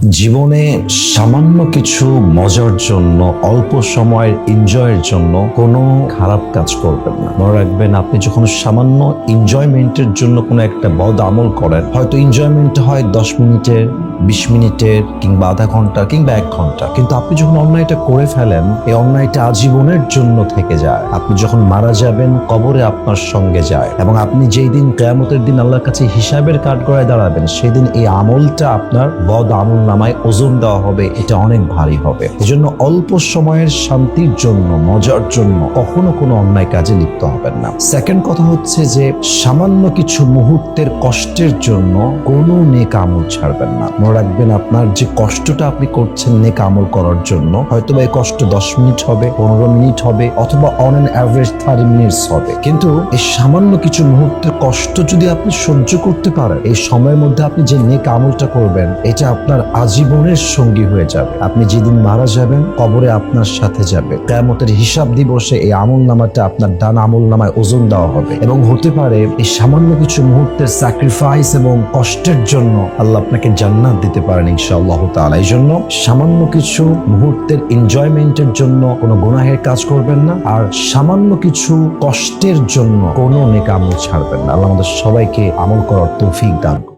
জীবনে সামান্য কিছু মজার জন্য, অল্প সময়ের এনজয়ের জন্য কোনো খারাপ কাজ করবেন না। মনে রাখবেন, আপনি যখন সামান্য এনজয়মেন্টের জন্য কোনো একটা বদ আমল করেন, হয়তো এনজয়মেন্ট হয় 10 মিনিটের, 20 মিনিটের, কিংবা আধা ঘন্টা, কিংবা 1 ঘন্টা, কিন্তু আপনি যখন অন্যায়টা করে ফেলেন, এই অন্যায়টা আজীবনের জন্য থেকে যায়। আপনি যখন মারা যাবেন, কবরে আপনার সঙ্গে যায়, এবং আপনি যেই দিন কিয়ামতের দিন আল্লাহর কাছে হিসাবের কাঠগড়ায় দাঁড়াবেন, সেদিন এই আমলটা আপনার বদ আমল নামায় ওজন দেওয়া হবে, এটা অনেক ভারী হবে। এজন্য অল্প সময়ের শান্তির জন্য, মজার জন্য কখনো কোনো অন্যায় কাজে লিপ্ত হবেন না। সেকেন্ড কথা হচ্ছে যে সামান্য কিছু মুহূর্তের কষ্টের জন্য কোনো নেক আমল ছাড়বেন না। মনে রাখবেন, আপনার যে কষ্টটা আপনি করছেন নেক আমল করার জন্য, হয়তো বা এই কষ্ট 10 মিনিট হবে, 15 মিনিট হবে, অথবা অন অ্যান অ্যাভারেজ 30 মিনিটস হবে, কিন্তু এই সামান্য কিছু মুহূর্তের কষ্ট যদি আপনি সহ্য করতে পারেন, এই সময়ের মধ্যে আপনি যে নেক আমলটা করবেন, এটা আপনার আজীবনের সঙ্গী হয়ে যাবে। আপনি যেদিন মারা যাবেন, কবরে আপনার সাথে যাবে। কিয়ামতের হিসাব দিবসে এই আমল নামাটা আপনার ডান আমল নামায় ওজন দেওয়া হবে, এবং হতে পারে এই সামান্য কিছু মুহূর্তের স্যাক্রিফাইস এবং কষ্টের জন্য আল্লাহ আপনাকে জান্নাত দিতে পারেন ইনশাআল্লাহ তাআলা। এই জন্য সামান্য কিছু মুহূর্তের এনজয়মেন্টের জন্য কোনো গুনাহের কাজ করবেন না, আর সামান্য কিছু কষ্টের জন্য কোনো নেক আমল ছাড়বেন না। আল্লাহ আমাদের সবাইকে আমল করার তৌফিক দান করুন।